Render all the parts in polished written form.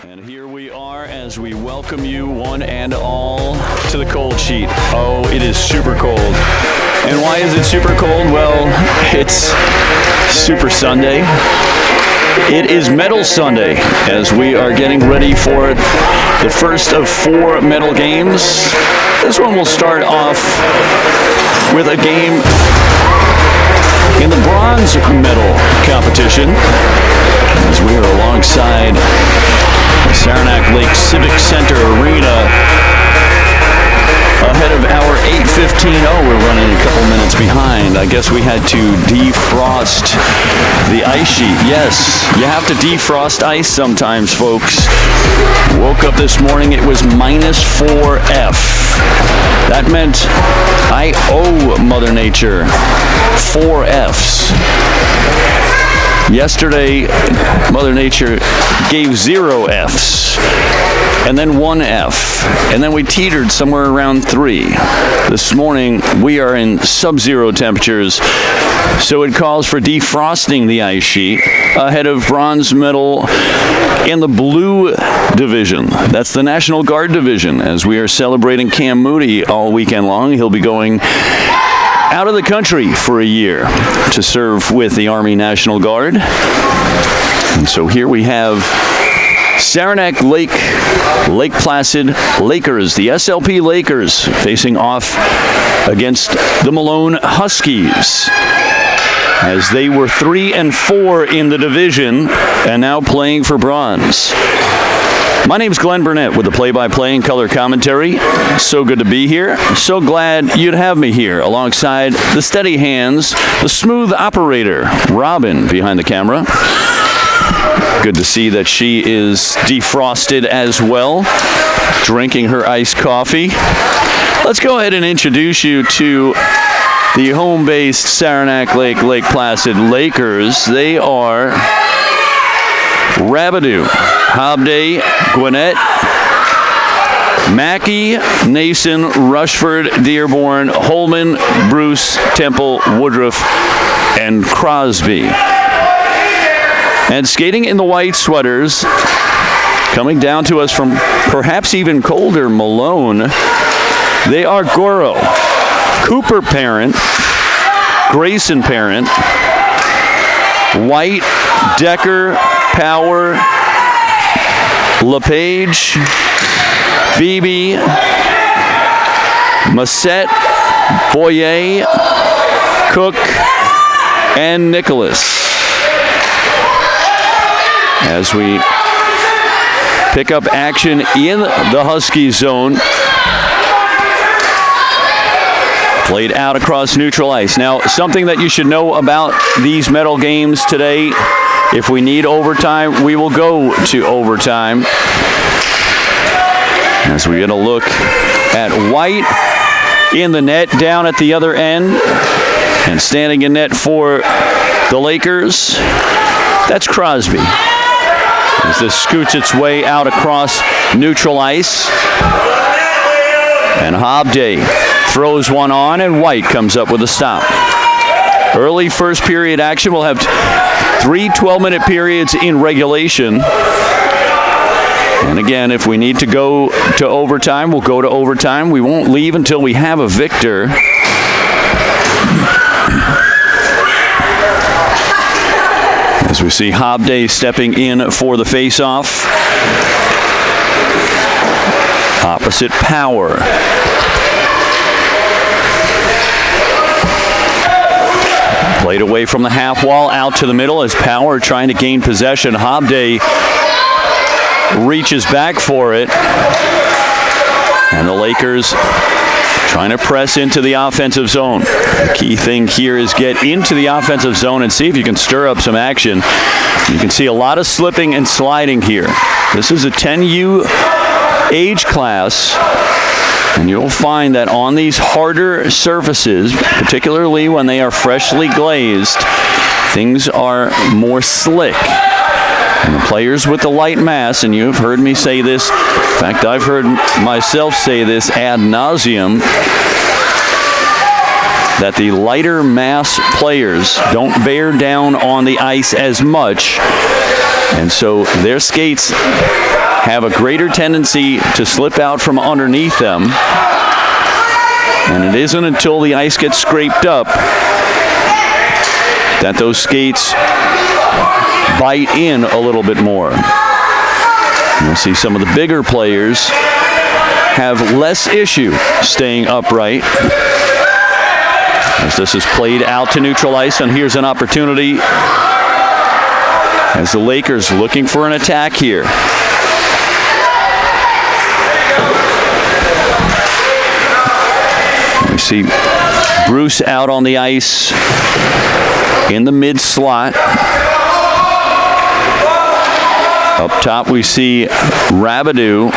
And here we are as we welcome you one and all to the cold sheet. Oh, it is super cold. And why is it super cold? Well, it's Super Sunday. It is Medal Sunday as we are getting ready for the first of 4 medal games. This one will start off with a game in the bronze medal competition as we are alongside Saranac Lake Civic Center Arena ahead of our 8:15. Oh, we're running a couple minutes behind. I guess we had to defrost the ice sheet. Yes, you have to defrost ice sometimes, folks. Woke up this morning, it was -4F. That meant I owe Mother Nature 4 Fs. Yesterday, Mother Nature gave 0 Fs, and then 1 F, and then we teetered somewhere around 3. This morning, we are in sub-zero temperatures, so it calls for defrosting the ice sheet ahead of bronze medal in the blue division. That's the National Guard division, as we are celebrating Cam Moody all weekend long. He'll be going out of the country for a year to serve with the Army National Guard. And so here we have Saranac Lake, Lake Placid Lakers, the SLP Lakers, facing off against the Malone Huskies, as they were 3-4 in the division and now playing for bronze. My name's Glenn Burnett with the play-by-play and color commentary. So good to be here. So glad you'd have me here alongside the steady hands, the smooth operator, Robin, behind the camera. Good to see that she is defrosted as well, drinking her iced coffee. Let's go ahead and introduce you to the home-based Saranac Lake, Lake Placid Lakers. They are Rabidou, Hobday, Gwinnett, Mackey, Nason, Rushford, Dearborn, Holman, Bruce, Temple, Woodruff, and Crosby. And skating in the white sweaters, coming down to us from perhaps even colder Malone, they are Goro, Cooper Parent, Grayson Parent, White, Decker, Power, LePage, Beebe, Massette, Boyer, Cook, and Nicholas. As we pick up action in the Husky zone, played out across neutral ice. Now, something that you should know about these medal games today: if we need overtime, we will go to overtime. As we get a look at White in the net down at the other end, and standing in net for the Lakers, that's Crosby. As this scoots its way out across neutral ice, and Hobday throws one on, and White comes up with a stop. Early first period action. We'll have 3 12-minute periods in regulation. And again, if we need to go to overtime, we'll go to overtime. We won't leave until we have a victor. As we see Hobday stepping in for the face-off. Opposite Power. Played away from the half wall out to the middle as Power trying to gain possession. Hobday reaches back for it. And the Lakers trying to press into the offensive zone. The key thing here is get into the offensive zone and see if you can stir up some action. You can see a lot of slipping and sliding here. This is a 10U age class, and you'll find that on these harder surfaces, particularly when they are freshly glazed, things are more slick. And the players with the light mass, and you've heard me say this, in fact, I've heard myself say this ad nauseum, that the lighter mass players don't bear down on the ice as much And so their skates have a greater tendency to slip out from underneath them. And it isn't until the ice gets scraped up that those skates bite in a little bit more. You'll see some of the bigger players have less issue staying upright. As this is played out to neutral ice, and here's an opportunity as the Lakers looking for an attack here. We see Bruce out on the ice in the mid slot. Up top we see Rabideau.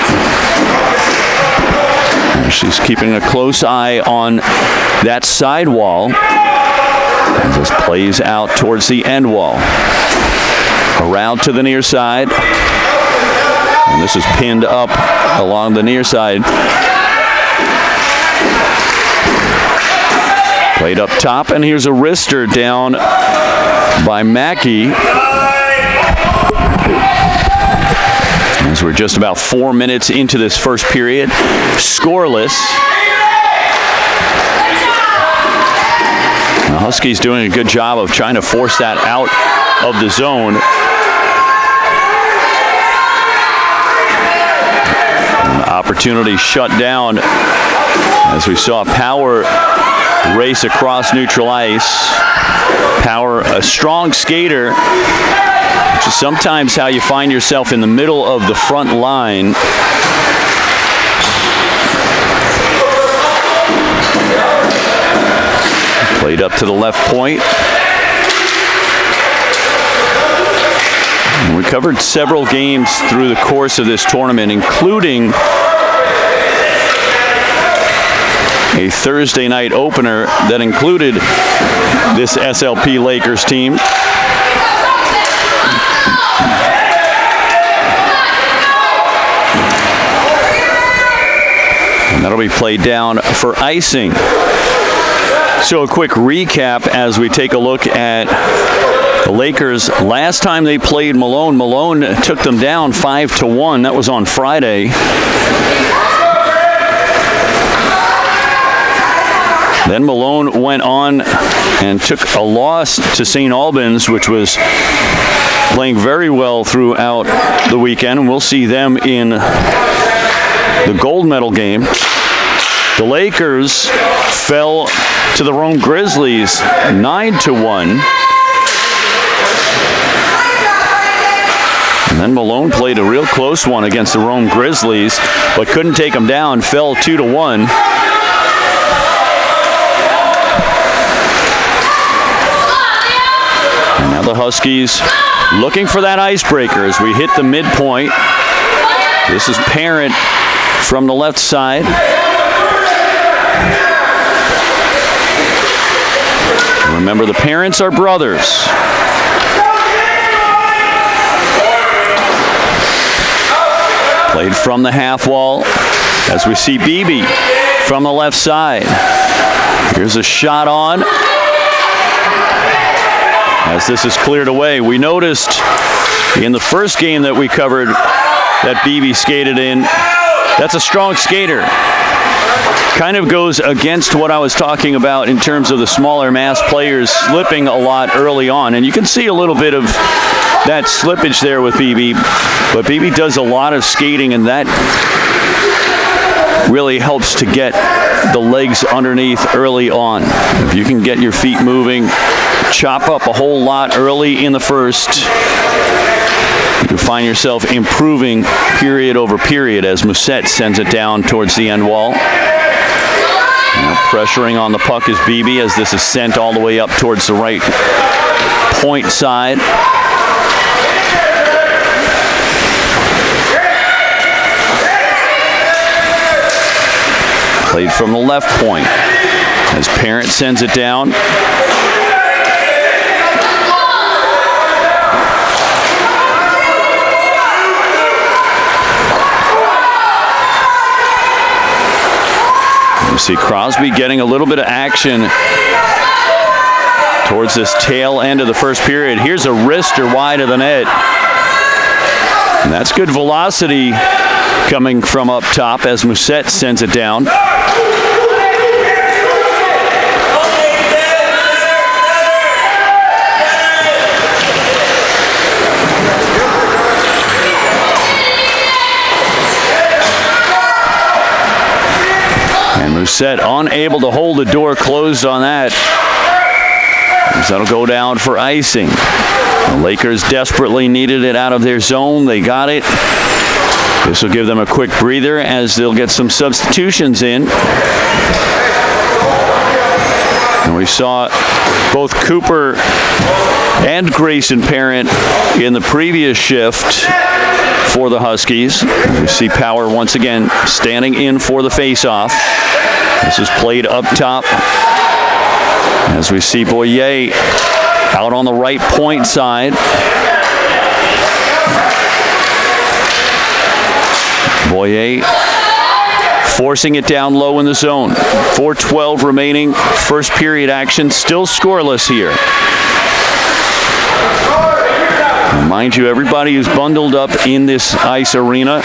She's keeping a close eye on that side wall. And this plays out towards the end wall. Around to the near side. And this is pinned up along the near side. Played up top, and here's a wrister down by Mackey. As we're just about 4 minutes into this first period, scoreless. The Huskies doing a good job of trying to force that out of the zone. An opportunity shut down as we saw Power race across neutral ice. Power, a strong skater, which is sometimes how you find yourself in the middle of the front line. Played up to the left point. And we covered several games through the course of this tournament, including a Thursday night opener that included this SLP Lakers team. And that'll be played down for icing. So a quick recap as we take a look at the Lakers. Last time they played Malone, Malone took them down 5-1. That was on Friday. Then Malone went on and took a loss to St. Albans, which was playing very well throughout the weekend. And we'll see them in the gold medal game. The Lakers fell to the Rome Grizzlies 9-1. And then Malone played a real close one against the Rome Grizzlies, but couldn't take them down, fell 2-1. And now the Huskies looking for that icebreaker as we hit the midpoint. This is Parent from the left side. Remember, the parents are brothers. Played from the half wall as we see Beebe from the left side. Here's a shot on. As this is cleared away, we noticed in the first game that we covered that Beebe skated in. That's a strong skater. Kind of goes against what I was talking about in terms of the smaller mass players slipping a lot early on. And you can see a little bit of that slippage there with Beebe. But Beebe does a lot of skating, and that really helps to get the legs underneath early on. If you can get your feet moving, chop up a whole lot early in the first, you find yourself improving period over period as Musette sends it down towards the end wall. Now pressuring on the puck is Beebe as this is sent all the way up towards the right point side. Played from the left point as Parent sends it down. You see Crosby getting a little bit of action towards this tail end of the first period. Here's a wrister wide of the net. And that's good velocity coming from up top as Musette sends it down. And Musette unable to hold the door closed on that. That'll go down for icing. The Lakers desperately needed it out of their zone. They got it. This will give them a quick breather as they'll get some substitutions in. And we saw both Cooper and Grayson Parent in the previous shift for the Huskies. We see Power once again standing in for the face-off. This is played up top as we see Boyer out on the right point side. Boyer forcing it down low in the zone. 4:12 remaining, first period action, still scoreless here. And mind you, everybody is bundled up in this ice arena.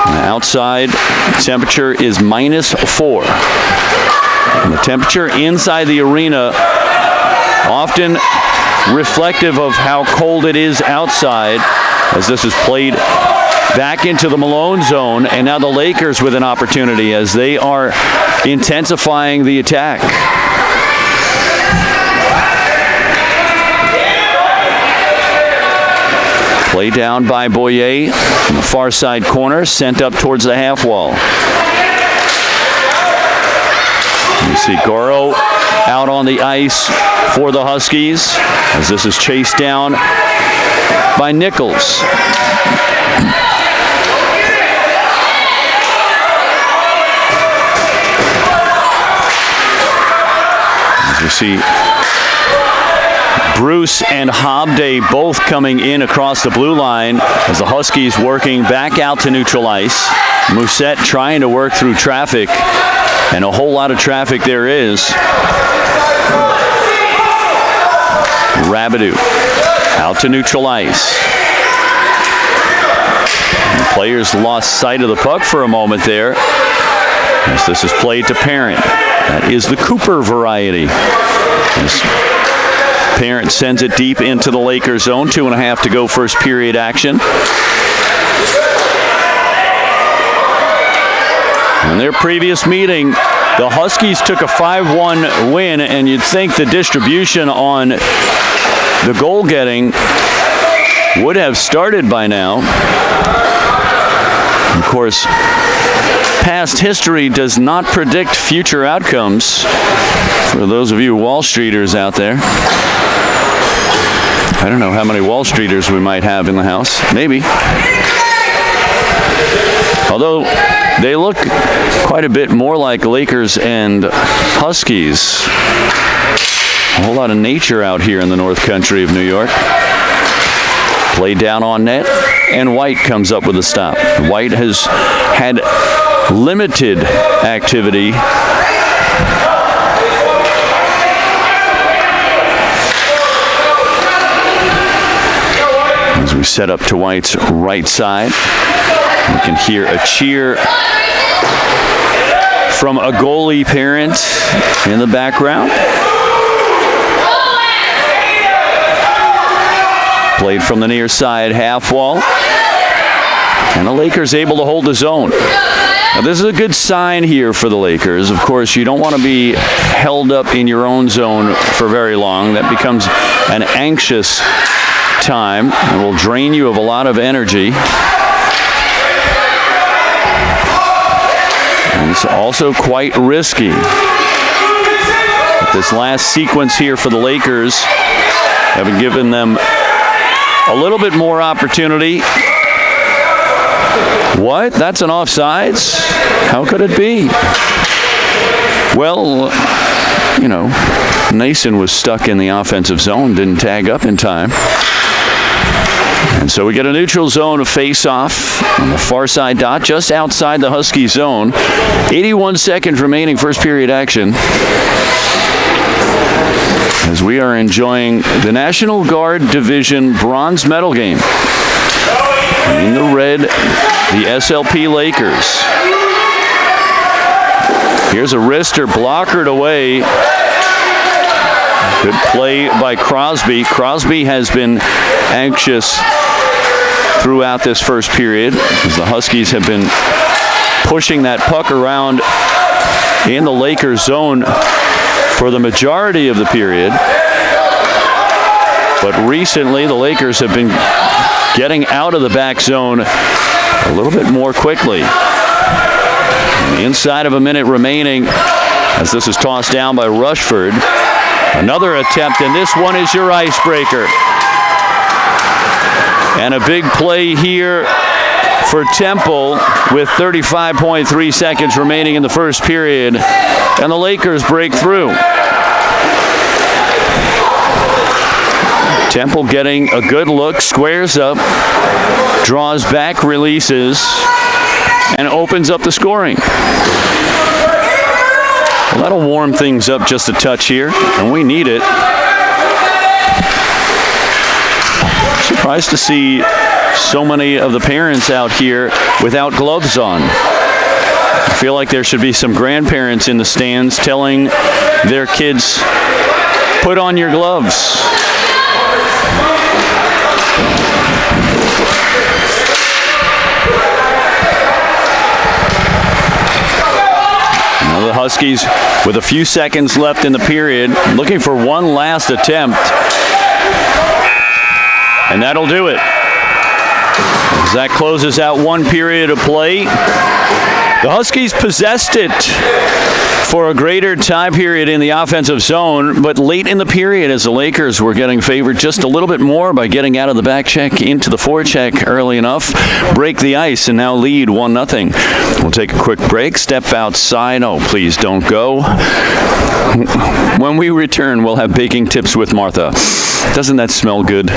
And outside temperature is -4. And the temperature inside the arena often reflective of how cold it is outside, as this is played back into the Malone zone, and now the Lakers with an opportunity as they are intensifying the attack. Play down by Boyer in the far side corner, sent up towards the half wall. You see Goro out on the ice for the Huskies as this is chased down by Nichols. As we see Bruce and Hobday both coming in across the blue line as the Huskies working back out to neutral ice. Musette trying to work through traffic, and a whole lot of traffic there is. Rabidou out to neutral ice. And the players lost sight of the puck for a moment there as this is played to Parent. That is the Cooper variety. As Parent sends it deep into the Lakers zone. 2.5 to go, first period action. In their previous meeting, the Huskies took a 5-1 win, and you'd think the distribution on the goal getting would have started by now. Of course, past history does not predict future outcomes. For those of you Wall Streeters out there, I don't know how many Wall Streeters we might have in the house. Maybe. Although they look quite a bit more like Lakers and Huskies. A whole lot of nature out here in the North Country of New York. Played down on net, and White comes up with a stop. White has had limited activity as we set up to White's right side. We can hear a cheer from a goalie Parent in the background. Played from the near side half wall. And the Lakers able to hold the zone. Now this is a good sign here for the Lakers. Of course, you don't want to be held up in your own zone for very long. That becomes an anxious time and will drain you of a lot of energy. And it's also quite risky. But this last sequence here for the Lakers having given them a little bit more opportunity. What? That's an offsides? How could it be? Well, you know, Nason was stuck in the offensive zone, didn't tag up in time. And so we get a neutral zone of face-off on the far side dot, just outside the Husky zone. 81 seconds remaining, first period action. as we are enjoying the National Guard Division bronze medal game. In the red, the SLP Lakers. Here's a wrister blockered away. Good play by Crosby. Crosby has been anxious throughout this first period as the Huskies have been pushing that puck around in the Lakers zone for the majority of the period. But recently, the Lakers have been getting out of the back zone a little bit more quickly. And inside of a minute remaining, as this is tossed down by Rushford. Another attempt, and this one is your icebreaker. And a big play here for Temple with 35.3 seconds remaining in the first period. And the Lakers break through. Temple getting a good look, squares up, draws back, releases, and opens up the scoring. Well, that'll warm things up just a touch here, and we need it. Surprised to see so many of the parents out here without gloves on. I feel like there should be some grandparents in the stands telling their kids, put on your gloves. Now the Huskies, with a few seconds left in the period, looking for one last attempt. And that'll do it. As that closes out one period of play, the Huskies possessed it for a greater time period in the offensive zone, but late in the period as the Lakers were getting favored just a little bit more by getting out of the back check into the forecheck early enough, break the ice and now lead 1-0. We'll take a quick break, step outside. Oh, please don't go. When we return, we'll have baking tips with Martha. Doesn't that smell good?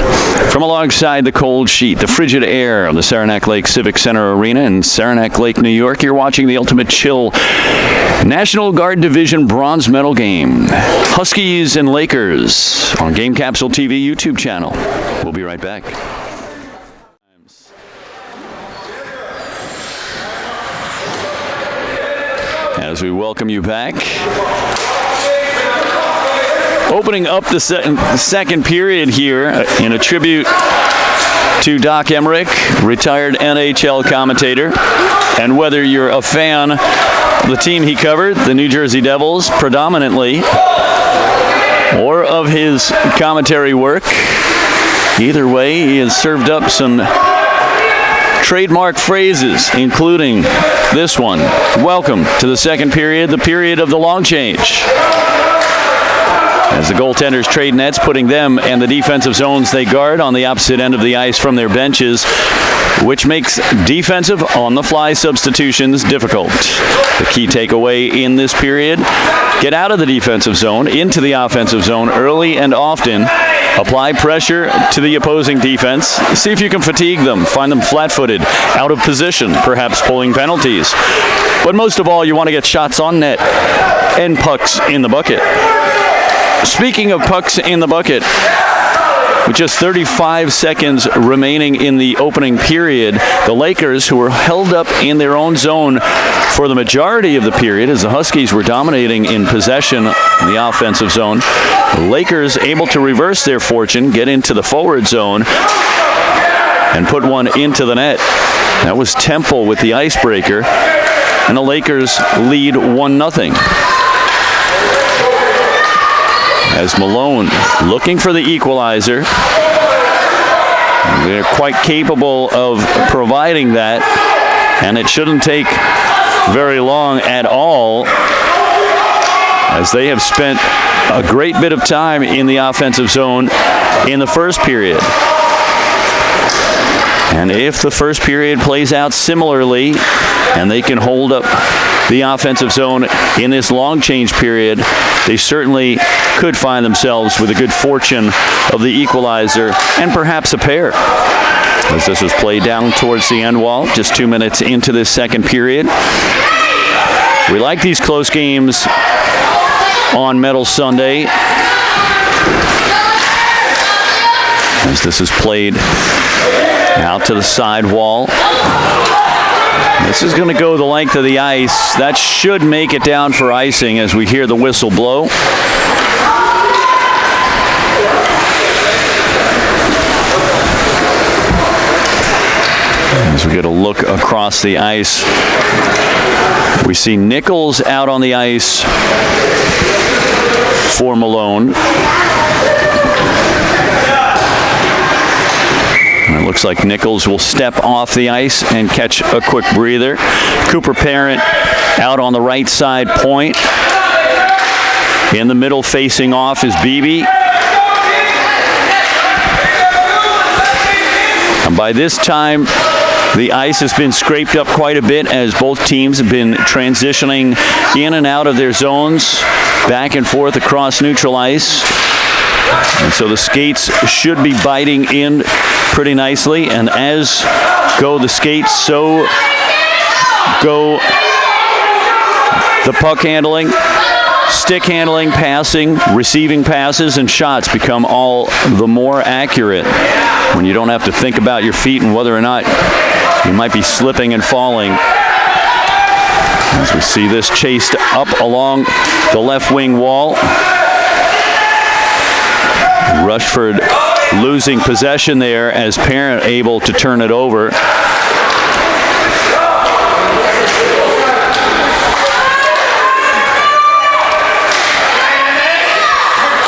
From alongside the cold sheet, the frigid air of the Saranac Lake Civic Center Arena in Saranac Lake, New York, you're watching the Ultimate Chill National Guard Division bronze medal game. Huskies and Lakers on Game Capsule TV YouTube channel. We'll be right back. As we welcome you back. Opening up the second period here in a tribute to Doc Emmerich, retired NHL commentator. And whether you're a fan of the team he covered, the New Jersey Devils, predominantly, or of his commentary work, either way, he has served up some trademark phrases, including this one. Welcome to the second period, the period of the long change. As the goaltenders trade nets, putting them and the defensive zones they guard on the opposite end of the ice from their benches, which makes defensive on-the-fly substitutions difficult. The key takeaway in this period, get out of the defensive zone, into the offensive zone early and often. Apply pressure to the opposing defense. See if you can fatigue them, find them flat-footed, out of position, perhaps pulling penalties. But most of all, you want to get shots on net and pucks in the bucket. Speaking of pucks in the bucket, with just 35 seconds remaining in the opening period, the Lakers, who were held up in their own zone for the majority of the period as the Huskies were dominating in possession in the offensive zone, the Lakers able to reverse their fortune, get into the forward zone, and put one into the net. That was Temple with the icebreaker, and the Lakers lead 1-0. As Malone looking for the equalizer. They're quite capable of providing that, and it shouldn't take very long at all, as they have spent a great bit of time in the offensive zone in the first period. And if the first period plays out similarly, and they can hold up the offensive zone in this long change period, they certainly could find themselves with a good fortune of the equalizer and perhaps a pair. As this was played down towards the end wall, just 2 minutes into this second period. We like these close games on Medal Sunday. as this is played out to the side wall. This is going to go the length of the ice. That should make it down for icing as we hear the whistle blow. As we get a look across the ice, we see Nichols out on the ice for Malone. And it looks like Nichols will step off the ice and catch a quick breather. Cooper Parent out on the right side point. In the middle facing off is Beebe. And by this time, the ice has been scraped up quite a bit as both teams have been transitioning in and out of their zones, back and forth across neutral ice. And so the skates should be biting in pretty nicely. And as go the skates, so go the puck handling, stick handling, passing, receiving passes, and shots become all the more accurate when you don't have to think about your feet and whether or not you might be slipping and falling. As we see this chased up along the left wing wall. Rushford losing possession there as Parent able to turn it over.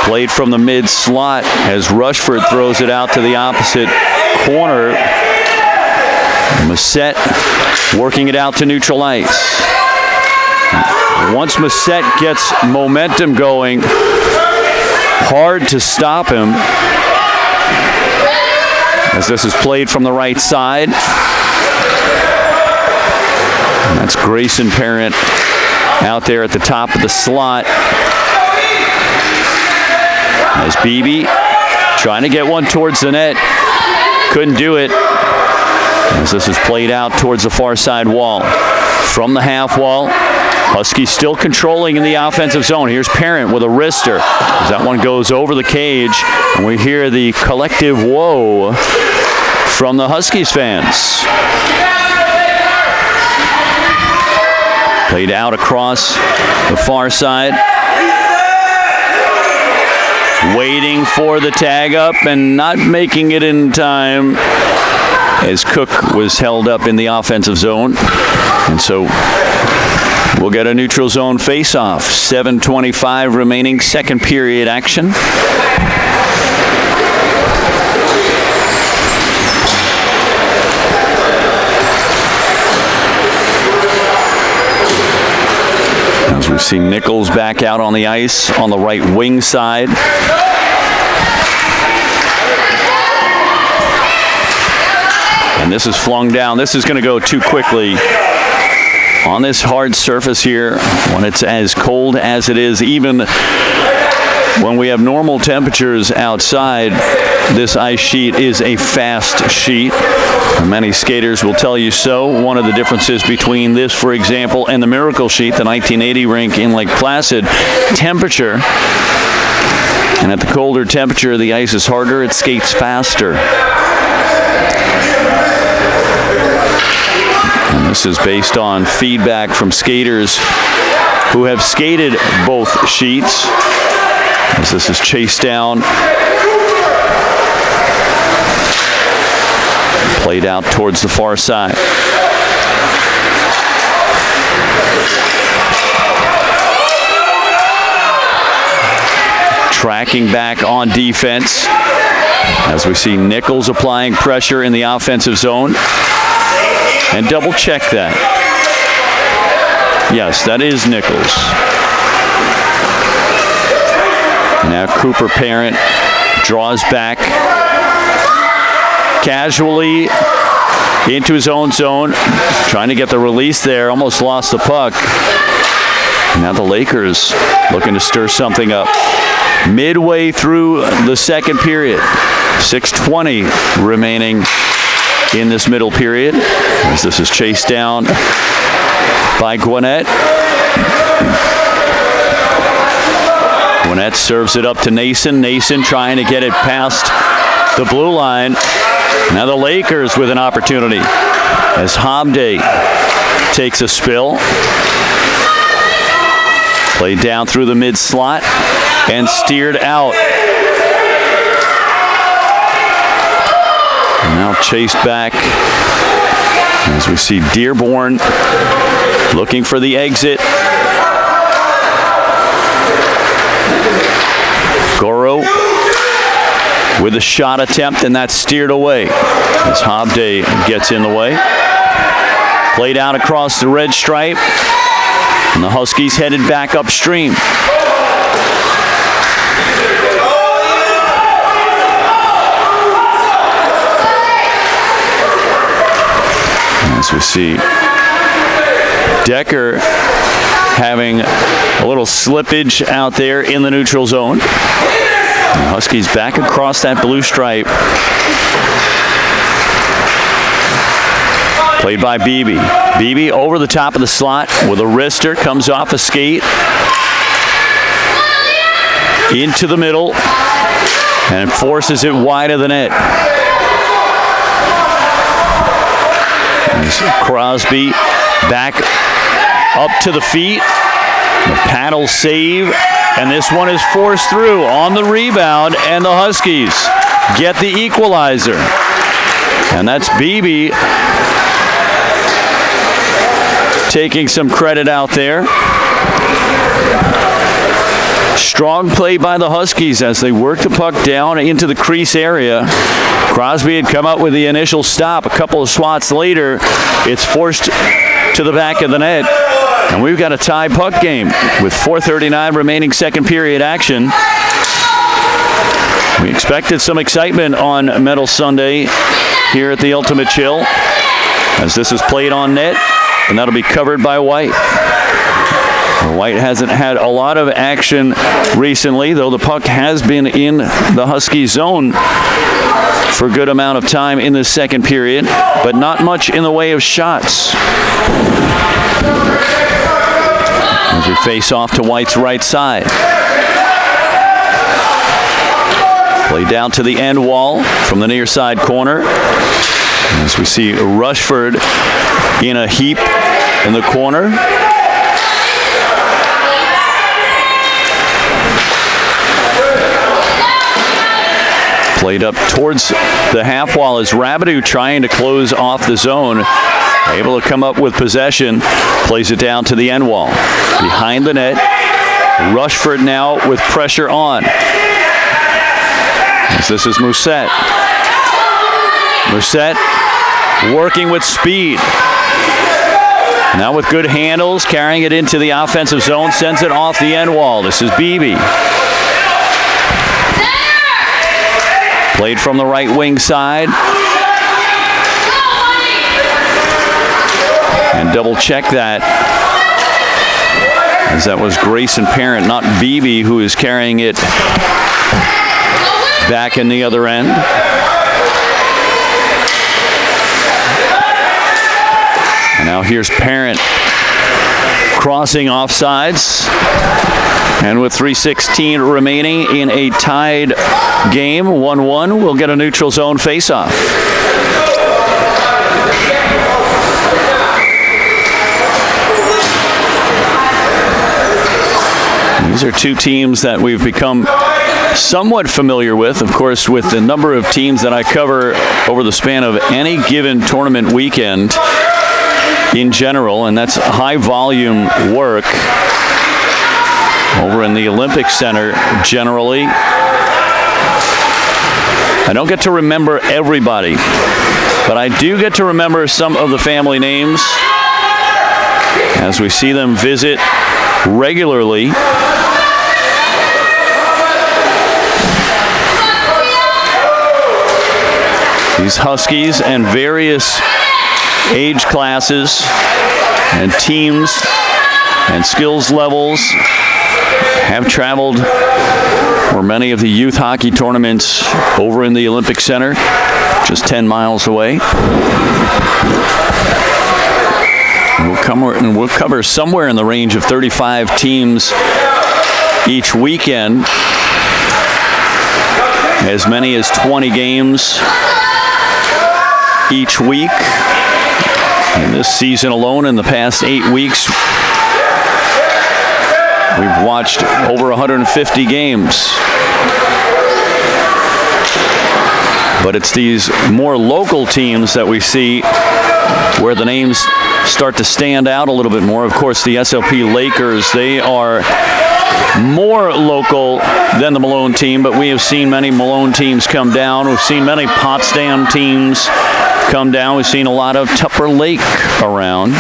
Played from the mid slot as Rushford throws it out to the opposite corner. Massette working it out to neutral ice. Once Massette gets momentum going, hard to stop him. As this is played from the right side. And that's Grayson Parent out there at the top of the slot. As Beebe trying to get one towards the net. Couldn't do it. As this is played out towards the far side wall. From the half wall, Huskies still controlling in the offensive zone. Here's Parent with a wrister. As that one goes over the cage, and we hear the collective whoa from the Huskies fans. Played out across the far side. Waiting for the tag up and not making it in time as Cook was held up in the offensive zone. And so we'll get a neutral zone face-off. 7:25 remaining, second period action. As we see Nichols back out on the ice on the right wing side. And this is flung down. This is going to go too quickly on this hard surface here when it's as cold as it is. Even when we have normal temperatures outside, this ice sheet is a fast sheet. Many skaters will tell you so. One of the differences between this, for example, and the Miracle Sheet, the 1980 rink in Lake Placid, temperature. And at the colder temperature, the ice is harder, it skates faster. And this is based on feedback from skaters who have skated both sheets. As this is chased down. Played out towards the far side. Tracking back on defense as we see Nichols applying pressure in the offensive zone. And double check that. Yes, that is Nichols. Now Cooper Parent draws back casually into his own zone, trying to get the release there, almost lost the puck. Now the Lakers looking to stir something up. Midway through the second period, 6:20 remaining in this middle period, as this is chased down by Gwinnett. Gwinnett serves it up to Nason. Nason trying to get it past the blue line. Now the Lakers with an opportunity as Hamde takes a spill. Played down through the mid slot and steered out. And now chased back as we see Dearborn looking for the exit. Goro with a shot attempt, and that's steered away as Hamde gets in the way. Played out across the red stripe, and the Huskies headed back upstream. As we see Decker having a little slippage out there in the neutral zone. The Huskies back across that blue stripe. Played by Beebe. Beebe over the top of the slot with a wrister, comes off a skate. Into the middle and forces it wide of the net. As Crosby back up to the feet. The paddle save, and this one is forced through on the rebound, and the Huskies get the equalizer. And that's Beebe taking some credit out there. Strong play by the Huskies as they work the puck down into the crease area. Crosby had come up with the initial stop. A couple of swats later, it's forced to the back of the net. And we've got a tie puck game with 4:39 remaining second period action. We expected some excitement on Metal Sunday here at the Ultimate Chill as this is played on net, and that'll be covered by White. White hasn't had a lot of action recently, though the puck has been in the Husky zone for a good amount of time in the second period, but not much in the way of shots. As we face off to White's right side. Play down to the end wall from the near side corner. As we see Rushford in a heap in the corner. Played up towards the half wall as Rabideau trying to close off the zone. Able to come up with possession. Plays it down to the end wall. Behind the net. Rushford now with pressure on. As this is Mousset. Mousset working with speed. Now with good handles, carrying it into the offensive zone, sends it off the end wall. This is Beebe. Played from the right wing side. And double check that. As that was Grayson Parent, not Beebe, who is carrying it back in the other end. And now here's Parent crossing offsides. And with 3:16 remaining in a tied game, 1-1, we'll get a neutral zone faceoff. These are two teams that we've become somewhat familiar with, of course, with the number of teams that I cover over the span of any given tournament weekend in general, and that's high volume work over in the Olympic Center generally. I don't get to remember everybody, but I do get to remember some of the family names as we see them visit regularly. These Huskies and various age classes and teams and skills levels have traveled for many of the youth hockey tournaments over in the Olympic Center, just 10 miles away. We'll cover somewhere in the range of 35 teams each weekend. as many as 20 games each week. In this season alone, in the past 8 weeks, we've watched over 150 games. But it's these more local teams that we see where the names start to stand out a little bit more. Of course, the SLP Lakers, they are more local than the Malone team, but we have seen many Malone teams come down. We've seen many Potsdam teams come down. We've seen a lot of Tupper Lake around.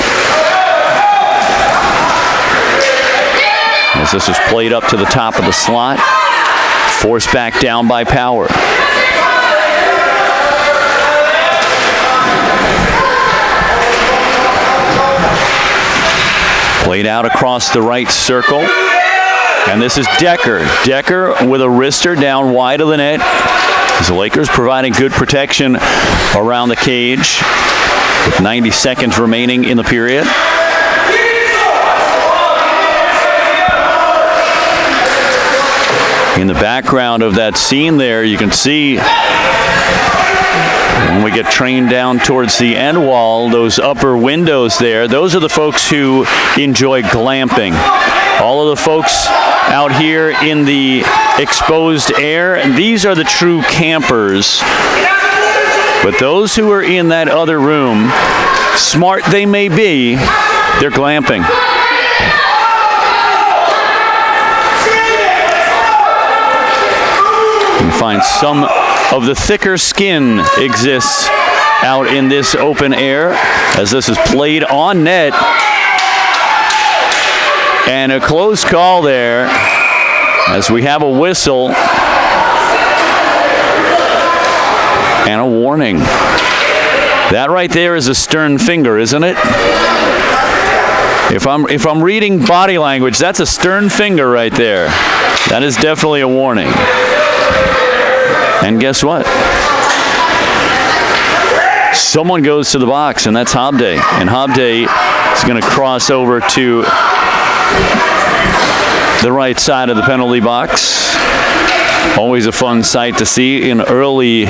As this is played up to the top of the slot, forced back down by Power. Played out across the right circle. And this is Decker. Decker with a wrister down wide of the net. As the Lakers providing good protection around the cage with 90 seconds remaining in the period. In the background of that scene there, you can see when we get trained down towards the end wall, those upper windows there, those are the folks who enjoy glamping. All of the folks out here in the exposed air, and these are the true campers. But those who are in that other room, smart they may be, they're glamping. You can find some of the thicker skin exists out in this open air as this is played on net. And a close call there as we have a whistle and a warning. That right there is a stern finger, isn't it? If I'm reading body language, that's a stern finger right there. That is definitely a warning. And guess what? Someone goes to the box, and that's Hobday. And Hobday is going to cross over to the right side of the penalty box. Always a fun sight to see in early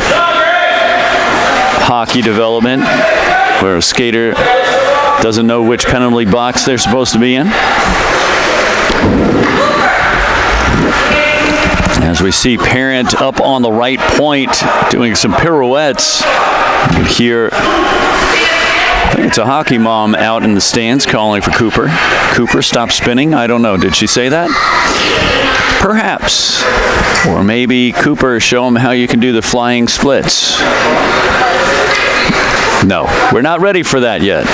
hockey development, where a skater doesn't know which penalty box they're supposed to be in. As we see Parent up on the right point doing some pirouettes. You can hear, I think it's a hockey mom out in the stands calling for Cooper. Cooper, stop spinning. I don't know. Did she say that? Perhaps. Or maybe Cooper, show him how you can do the flying splits. No, we're not ready for that yet.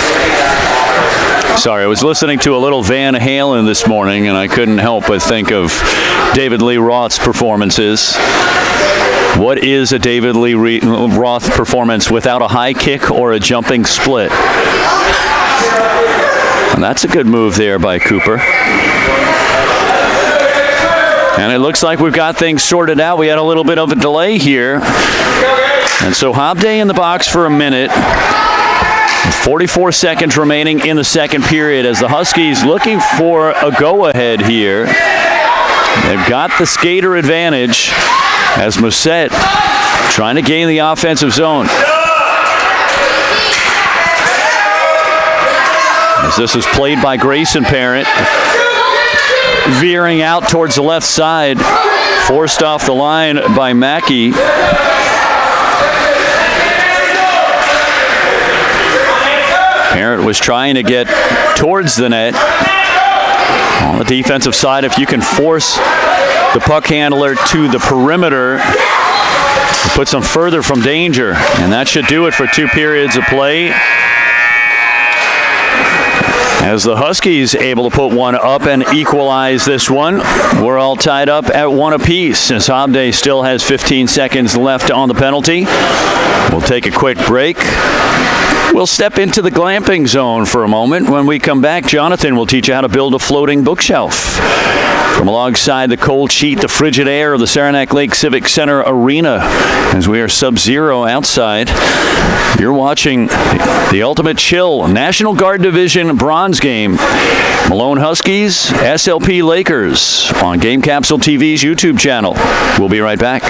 Sorry, I was listening to a little Van Halen this morning, and I couldn't help but think of David Lee Roth's performances. What is a David Lee Roth performance without a high kick or a jumping split? And that's a good move there by Cooper. And it looks like we've got things sorted out. We had a little bit of a delay here. And so Hobday in the box for a minute. 44 seconds remaining in the second period as the Huskies looking for a go-ahead here. They've got the skater advantage as Musset trying to gain the offensive zone. As this is played by Grayson Parent, veering out towards the left side, forced off the line by Mackey. Parent was trying to get towards the net. On the defensive side, if you can force the puck handler to the perimeter, it puts them further from danger. And that should do it for 2 periods of play. As the Huskies able to put one up and equalize this one. We're all tied up at 1 apiece as Hobday still has 15 seconds left on the penalty. We'll take a quick break. We'll step into the glamping zone for a moment. When we come back, Jonathan will teach you how to build a floating bookshelf. From alongside the cold sheet, the frigid air of the Saranac Lake Civic Center Arena, as we are sub-zero outside, you're watching the Ultimate Chill National Guard Division Bronze Game. Malone Huskies, SLP Lakers on Game Capsule TV's YouTube channel. We'll be right back.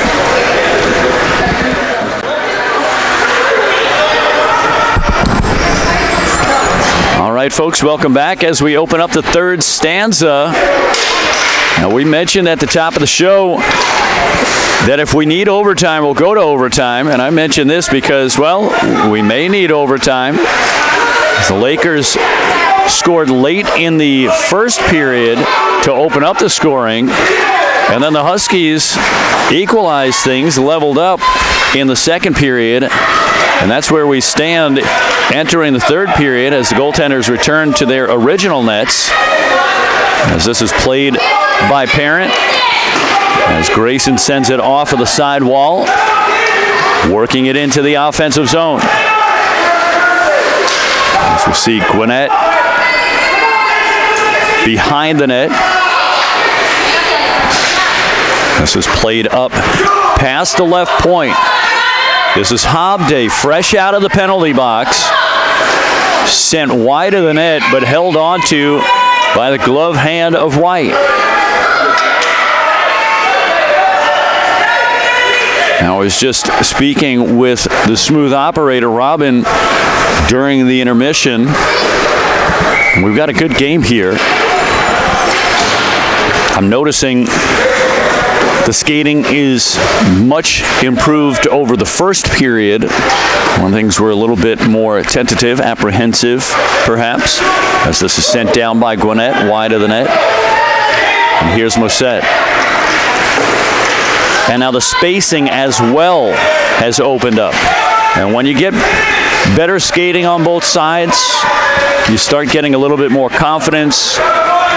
All right, folks, welcome back as we open up the third stanza. Now, we mentioned at the top of the show that if we need overtime, we'll go to overtime. And I mentioned this because, well, we may need overtime. The Lakers scored late in the first period to open up the scoring. And then the Huskies equalized things, leveled up in the second period. And that's where we stand entering the third period as the goaltenders return to their original nets. As this is played by Parent, as Grayson sends it off of the side wall, working it into the offensive zone. As we see Gwinnett behind the net. This is played up past the left point. This is Hobday, fresh out of the penalty box. Sent wide of the net, but held on to by the glove hand of White. Now, I was just speaking with the smooth operator, Robin, during the intermission. We've got a good game here. I'm noticing the skating is much improved over the first period, when things were a little bit more tentative, apprehensive, perhaps, as this is sent down by Gwinnett, wide of the net. And here's Mossette. And now the spacing as well has opened up. And when you get better skating on both sides, you start getting a little bit more confidence.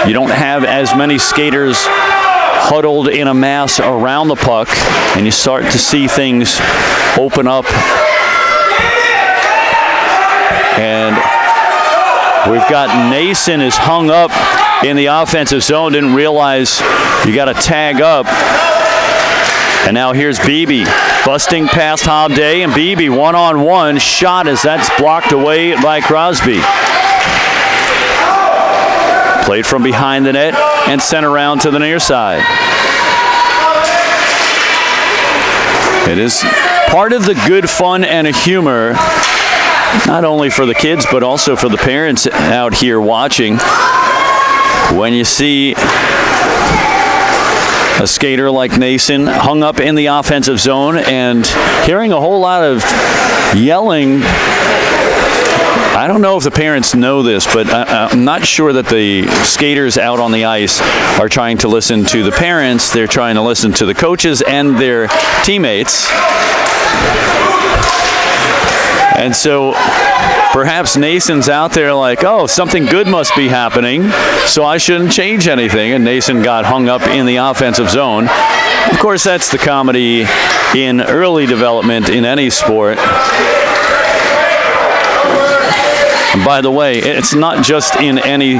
You don't have as many skaters huddled in a mass around the puck, and you start to see things open up. And we've got Nason is hung up in the offensive zone, didn't realize you got to tag up. And now here's Beebe busting past Hobday, and Beebe one-on-one shot as that's blocked away by Crosby. Played from behind the net and sent around to the near side. It is part of the good fun and a humor, not only for the kids, but also for the parents out here watching. When you see a skater like Nason hung up in the offensive zone and hearing a whole lot of yelling. I don't know if the parents know this, but I'm not sure that the skaters out on the ice are trying to listen to the parents. They're trying to listen to the coaches and their teammates. And so perhaps Nason's out there like, oh, something good must be happening, so I shouldn't change anything. And Nason got hung up in the offensive zone. Of course, that's the comedy in early development in any sport. And by the way, it's not just in any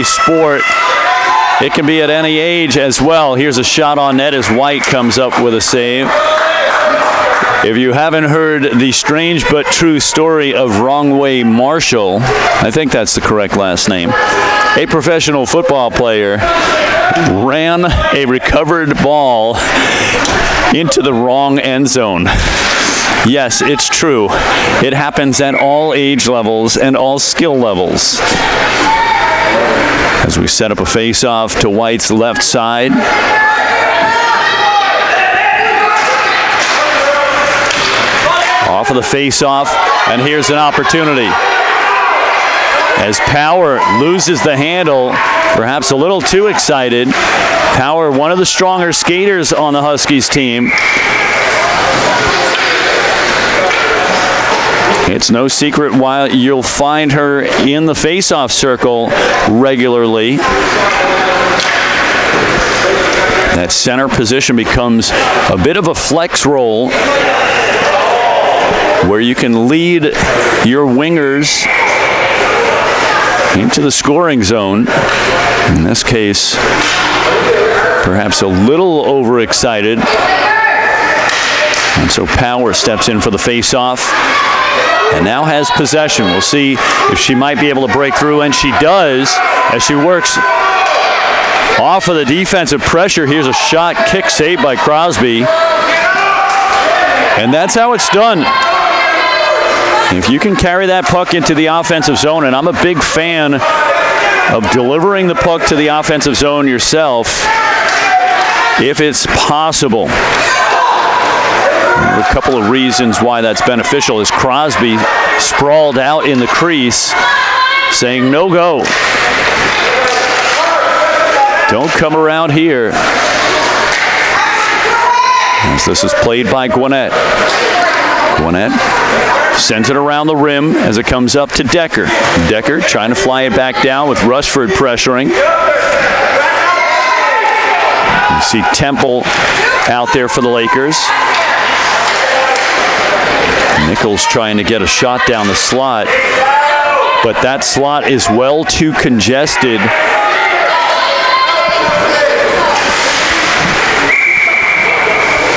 sport. It can be at any age as well. Here's a shot on net as White comes up with a save. If you haven't heard the strange but true story of Wrong Way Marshall, I think that's the correct last name, a professional football player ran a recovered ball into the wrong end zone. Yes, it's true. It happens at all age levels and all skill levels. As we set up a face-off to White's left side. Off of the face-off, and here's an opportunity. As Power loses the handle, perhaps a little too excited. Power, one of the stronger skaters on the Huskies team. It's no secret why you'll find her in the face-off circle regularly. That center position becomes a bit of a flex role. where you can lead your wingers into the scoring zone. In this case, perhaps a little overexcited. And so Power steps in for the face-off and now has possession. We'll see if she might be able to break through, and she does as she works off of the defensive pressure. Here's a shot, kick saved by Crosby. And that's how it's done. If you can carry that puck into the offensive zone, and I'm a big fan of delivering the puck to the offensive zone yourself, if it's possible. A couple of reasons why that's beneficial is Crosby sprawled out in the crease saying no go. Don't come around here. As this is played by Gwinnett. Gwinnett sends it around the rim as it comes up to Decker. Decker trying to fly it back down with Rushford pressuring. You see Temple out there for the Lakers. Nichols trying to get a shot down the slot, but that slot is well too congested.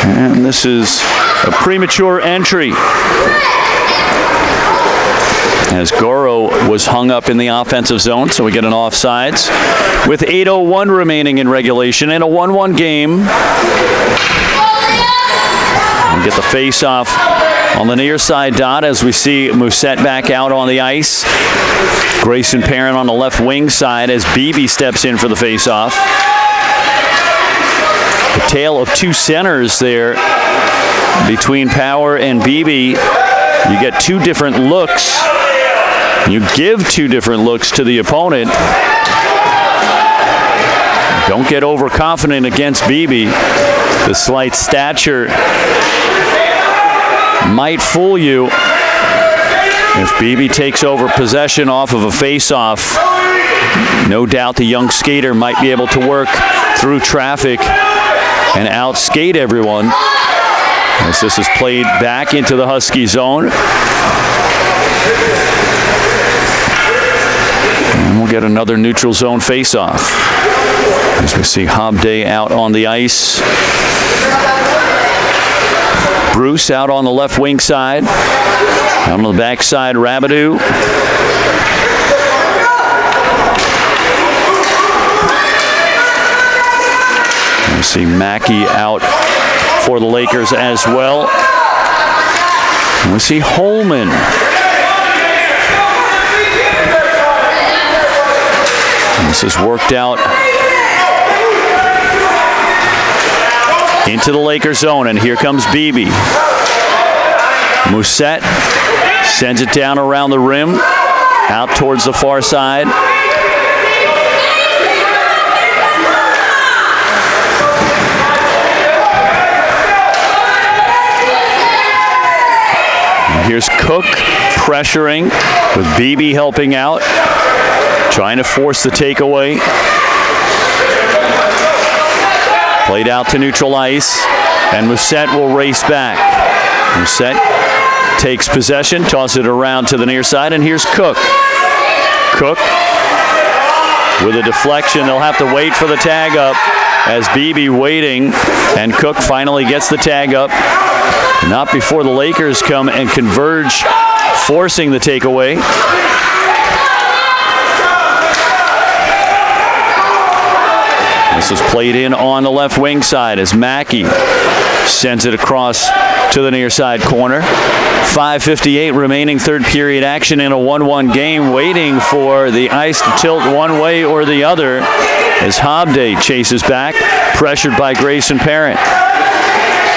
And this is a premature entry as Goro was hung up in the offensive zone, so we get an offsides with 8:01 remaining in regulation in a 1-1 game. And get the face-off on the near side dot as we see Musette back out on the ice. Grayson Parent on the left wing side as Beebe steps in for the face-off. The tale of two centers there between Power and Beebe. You get two different looks. You give two different looks to the opponent. Don't get overconfident against Beebe. The slight stature might fool you. If Beebe takes over possession off of a face-off, no doubt the young skater might be able to work through traffic and outskate everyone. As this is played back into the Husky zone. And we'll get another neutral zone face-off. As we see Hobday out on the ice. Bruce out on the left wing side. Out on the back side, Rabideau. We see Mackey out for the Lakers as well. And we see Holman. And this is worked out into the Lakers zone, and here comes Beebe. Musette sends it down around the rim, out towards the far side. And here's Cook pressuring with Beebe helping out, trying to force the takeaway. Played out to neutral ice, and Musette will race back. Musette takes possession, tosses it around to the near side, and here's Cook. Cook with a deflection. They'll have to wait for the tag up as Beebe waiting, and Cook finally gets the tag up. Not before the Lakers come and converge, forcing the takeaway. This is played in on the left wing side as Mackey sends it across to the near side corner. 5:58 remaining third period action in a 1-1 game, waiting for the ice to tilt one way or the other as Hobday chases back, pressured by Grayson Parent.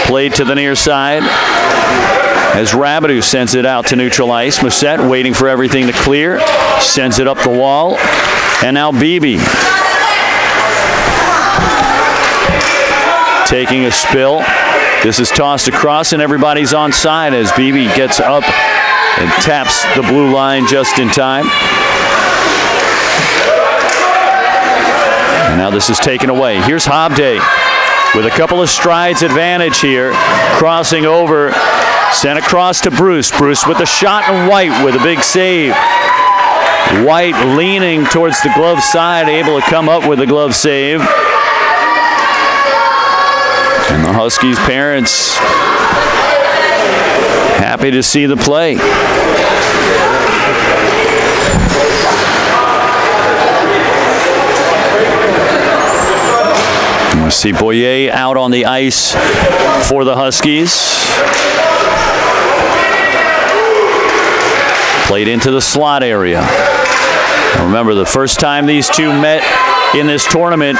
Played to the near side as Rabideau sends it out to neutral ice. Musette waiting for everything to clear, sends it up the wall, and now Beebe taking a spill. This is tossed across, and everybody's on side as Beebe gets up and taps the blue line just in time. And now this is taken away. Here's Hobday with a couple of strides advantage here, crossing over Sent across to Bruce. Bruce with the shot, and White with a big save. White leaning towards the glove side, able to come up with a glove save. And the Huskies' parents happy to see the play. And we see Boyer out on the ice for the Huskies. Played into the slot area. Remember, the first time these two met in this tournament,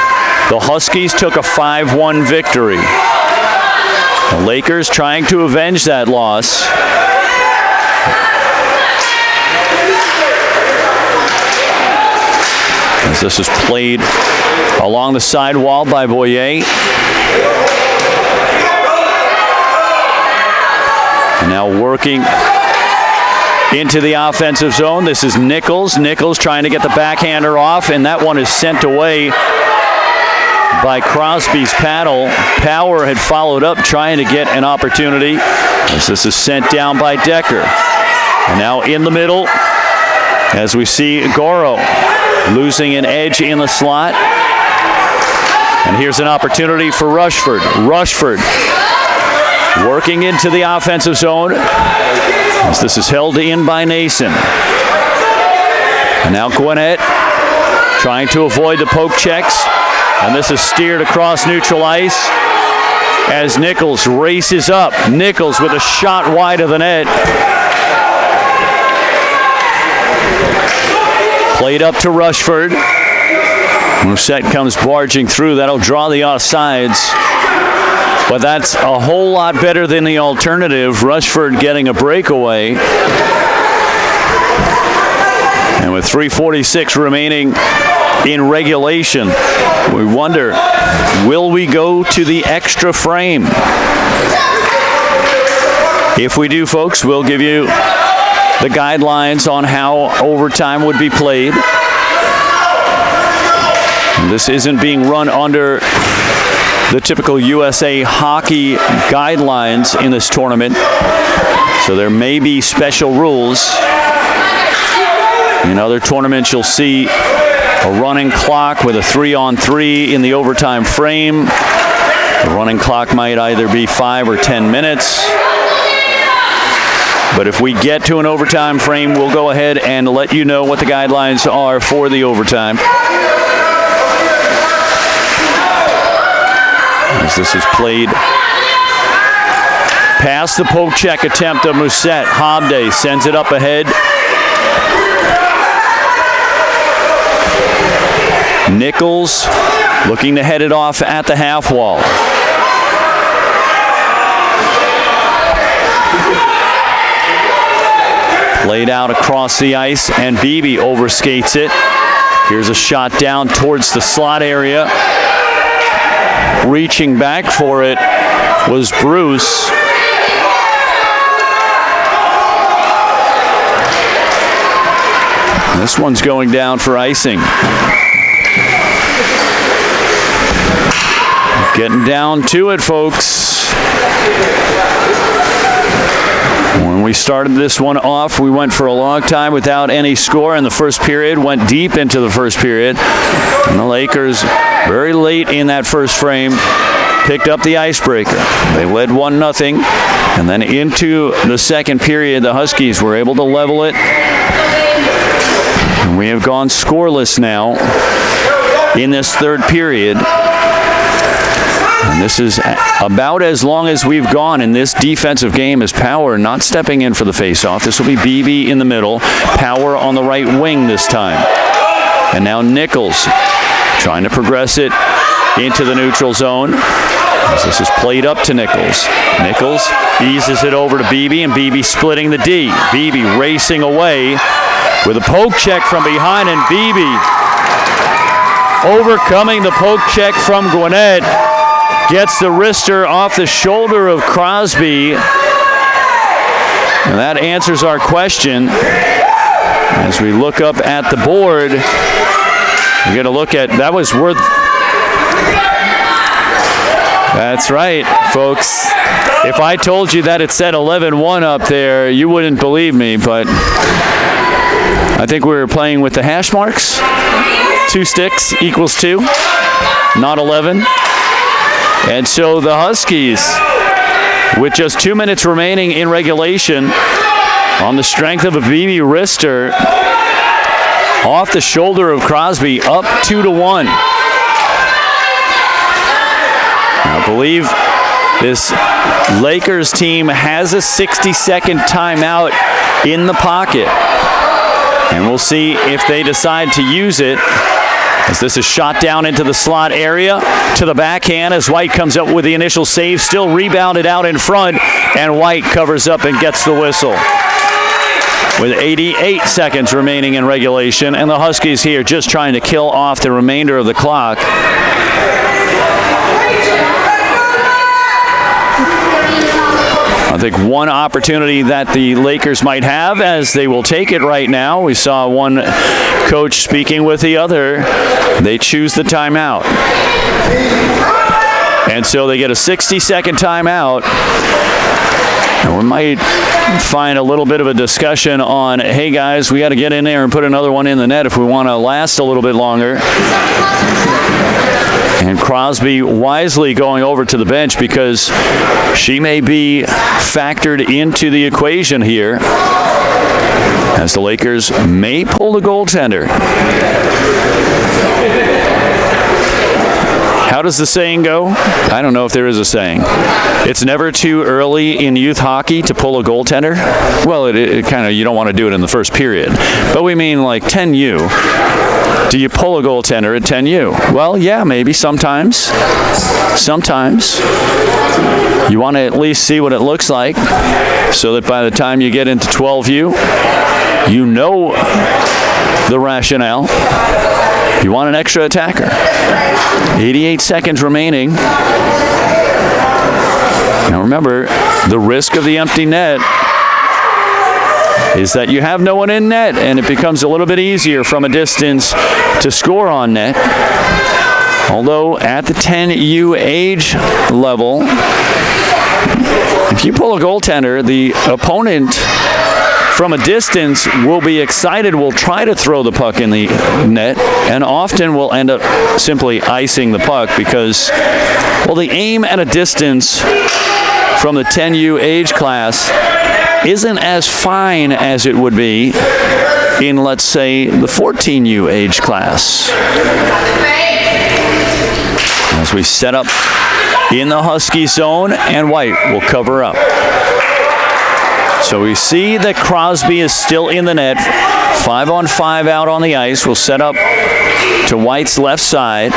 the Huskies took a 5-1 victory. The Lakers trying to avenge that loss. As this is played along the side wall by Boyer. And now working into the offensive zone. This is Nichols. Nichols trying to get the backhander off, and that one is sent away by Crosby's paddle. Power had followed up trying to get an opportunity as this is sent down by Decker. And now in the middle as we see Goro losing an edge in the slot. And here's an opportunity for Rushford. Rushford working into the offensive zone as this is held in by Nason. And now Gwinnett trying to avoid the poke checks. And this is steered across neutral ice as Nichols races up. Nichols with a shot wide of the net. Played up to Rushford. Musette comes barging through. That'll draw the offsides. But that's a whole lot better than the alternative, Rushford getting a breakaway. And with 3:46 remaining in regulation, we wonder, will we go to the extra frame? If we do, folks, we'll give you the guidelines on how overtime would be played. This isn't being run under the typical USA hockey guidelines in this tournament, so there may be special rules. In other tournaments, you'll see a running clock with a 3-on-3 in the overtime frame. The running clock might either be 5 or 10 minutes. But if we get to an overtime frame, we'll go ahead and let you know what the guidelines are for the overtime. As this is played past the poke check attempt of Musette. Hobday sends it up ahead. Nichols looking to head it off at the half wall. Played out across the ice, and Beebe overskates it. Here's a shot down towards the slot area. Reaching back for it was Bruce. This one's going down for icing. Getting down to it, folks. When we started this one off, we went for a long time without any score in the first period, went deep into the first period. And the Lakers, very late in that first frame, picked up the icebreaker. They led 1-0, and then into the second period, the Huskies were able to level it. And we have gone scoreless now in this third period. And this is about as long as we've gone in this defensive game as Power not stepping in for the faceoff. This will be Beebe in the middle, Power on the right wing this time. And now Nichols trying to progress it into the neutral zone. As this is played up to Nichols. Nichols eases it over to Beebe, and Beebe splitting the D. Beebe racing away with a poke check from behind, and Beebe overcoming the poke check from Gwinnett. Gets the wrister off the shoulder of Crosby. And that answers our question. As we look up at the board, we're going to look at, that was worth That's right, folks. If I told you that it said 11-1 up there, you wouldn't believe me, but I think we were playing with the hash marks. 2 sticks equals 2, not 11. And so the Huskies, with just 2 minutes remaining in regulation, on the strength of a BB wrister, off the shoulder of Crosby, up 2-1. I believe this Lakers team has a 60-second timeout in the pocket. And we'll see if they decide to use it, as this is shot down into the slot area to the backhand as White comes up with the initial save, still rebounded out in front, and White covers up and gets the whistle. With 88 seconds remaining in regulation, and the Huskies here just trying to kill off the remainder of the clock. I think one opportunity that the Lakers might have, as they will take it right now. We saw one coach speaking with the other. They choose the timeout. And so they get a 60-second timeout. And we might find a little bit of a discussion on, hey guys, we got to get in there and put another one in the net if we want to last a little bit longer. And Crosby wisely going over to the bench because she may be factored into the equation here, as the Lakers may pull the goaltender. How does the saying go? I don't know if there is a saying. It's never too early in youth hockey to pull a goaltender. Well, it kind of, you don't want to do it in the first period. But we mean like 10U. Do you pull a goaltender at 10U? Well, yeah, maybe sometimes. Sometimes. You want to at least see what it looks like so that by the time you get into 12U, you know the rationale. You want an extra attacker. 88 seconds remaining. Now remember, the risk of the empty net is that you have no one in net, and it becomes a little bit easier from a distance to score on net. Although at the 10U age level, if you pull a goaltender, the opponent from a distance will be excited, will try to throw the puck in the net, and often will end up simply icing the puck because, well, the aim at a distance from the 10U age class isn't as fine as it would be in, let's say, the 14U age class. As we set up in the Husky zone, and White will cover up. So we see that Crosby is still in the net. 5-on-5 out on the ice. We'll set up to White's left side.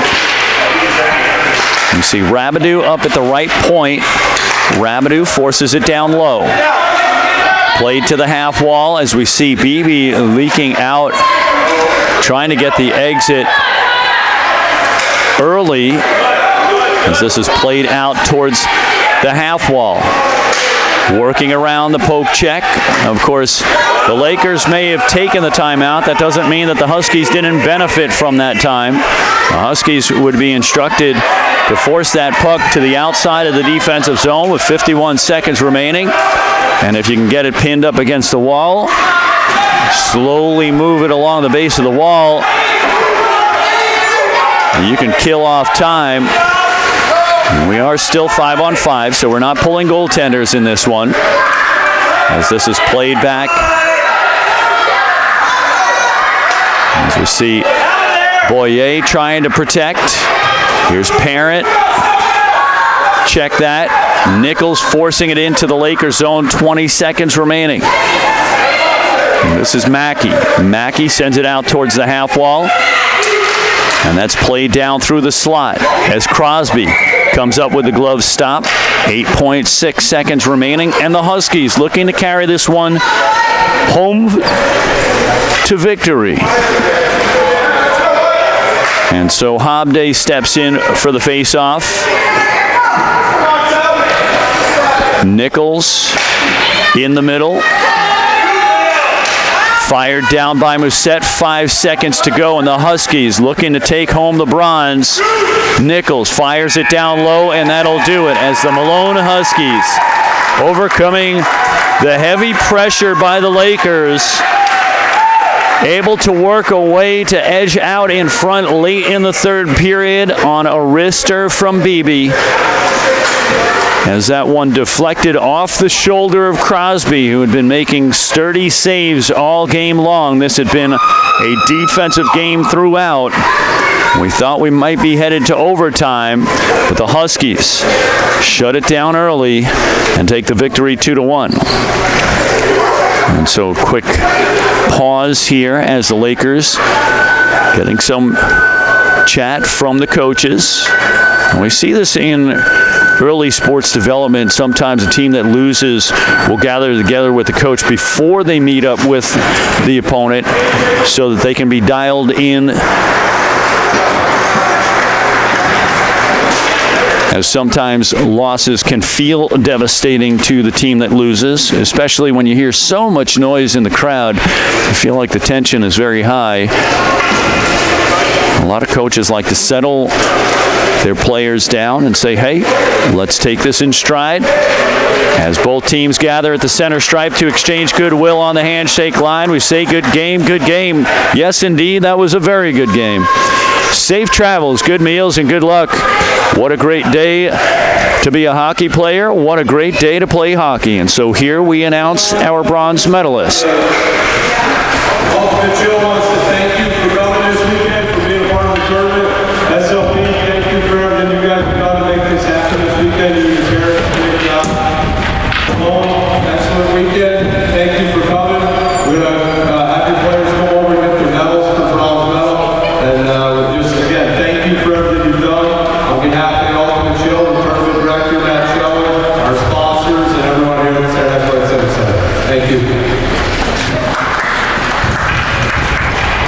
You see Rabideau up at the right point. Rabideau forces it down low. Played to the half wall as we see Beebe leaking out, trying to get the exit early as this is played out towards the half wall. Working around the poke check. Of course, the Lakers may have taken the timeout. That doesn't mean that the Huskies didn't benefit from that time. The Huskies would be instructed to force that puck to the outside of the defensive zone with 51 seconds remaining. And if you can get it pinned up against the wall, slowly move it along the base of the wall, you can kill off time. We are still 5-on-5, so we're not pulling goaltenders in this one, as this is played back. As we see Boyer trying to protect. Here's Parent. Check that. Nichols forcing it into the Lakers zone, 20 seconds remaining. And this is Mackey. Mackey sends it out towards the half wall. And that's played down through the slot as Crosby comes up with the glove stop. 8.6 seconds remaining, and the Huskies looking to carry this one home to victory. And so Hobday steps in for the face-off. Nichols in the middle. Fired down by Musette, 5 seconds to go, and the Huskies looking to take home the bronze. Nichols fires it down low, and that'll do it as the Malone Huskies, overcoming the heavy pressure by the Lakers, able to work a way to edge out in front late in the third period on a wrister from Beebe. As that one deflected off the shoulder of Crosby, who had been making sturdy saves all game long. This had been a defensive game throughout. We thought we might be headed to overtime, but the Huskies shut it down early and take the victory 2-1. And so quick pause here as the Lakers getting some chat from the coaches. And we see this in early sports development. Sometimes a team that loses will gather together with the coach before they meet up with the opponent so that they can be dialed in, as sometimes losses can feel devastating to the team that loses, especially when you hear so much noise in the crowd. You feel like the tension is very high. A lot of coaches like to settle their players down and say, hey, let's take this in stride. As both teams gather at the center stripe to exchange goodwill on the handshake line, we say good game, good game. Yes, indeed, that was a very good game. Safe travels, good meals, and good luck. What a great day to be a hockey player. What a great day to play hockey. And so here we announce our bronze medalist. Ultimate Chill wants to thank you for coming this weekend, for being a part of the tournament. SLP, thank you for everything you guys have done to make this happen this weekend. You deserve a great job. Malone, excellent weekend. Thank you for coming. We're going to have your players come over and get their medals for bronze medal. And just again, thank you for everything you've done. On behalf of the Ultimate Chill, the tournament director, Matt Sheller, our sponsors, and everyone here at Saranac Lake Civic Center. Thank you.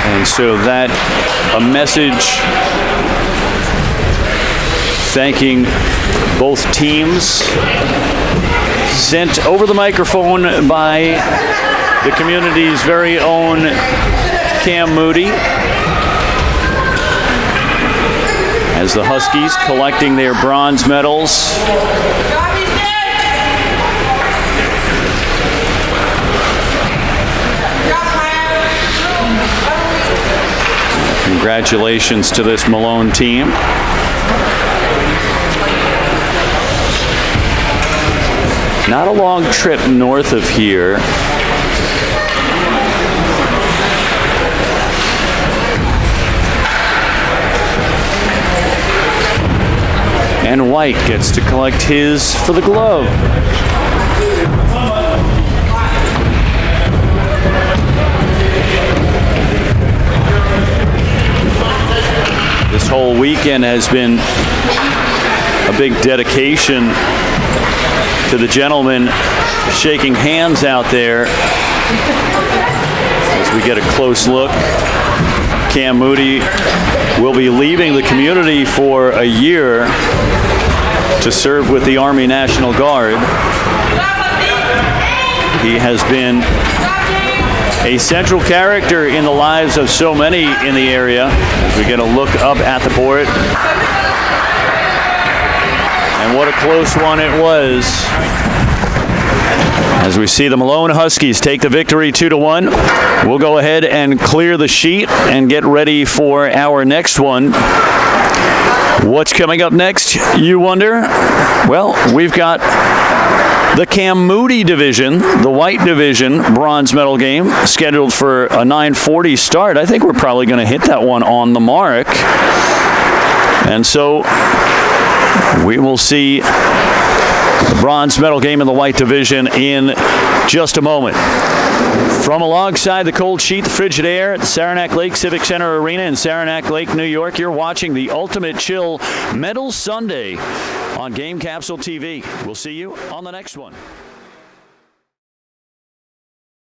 And so that, a message thanking both teams, sent over the microphone by the community's very own Cam Moody, as the Huskies collecting their bronze medals. Congratulations to this Malone team. Not a long trip north of here. And White gets to collect his for the glove. This whole weekend has been a big dedication to the gentlemen shaking hands out there. As we get a close look, Cam Moody will be leaving the community for a year to serve with the Army National Guard. He has been a central character in the lives of so many in the area. As we get a look up at the board. And what a close one it was. As we see the Malone Huskies take the victory 2-1. We'll go ahead and clear the sheet and get ready for our next one. What's coming up next, you wonder? Well, we've got the Cam Moody division, the white division bronze medal game, scheduled for a 9:40 start. I think we're probably going to hit that one on the mark. And so we will see the bronze medal game in the white division in just a moment. From alongside the cold sheet, the frigid air at the Saranac Lake Civic Center Arena in Saranac Lake, New York, you're watching the Ultimate Chill Medal Sunday on Game Capsule TV. We'll see you on the next one.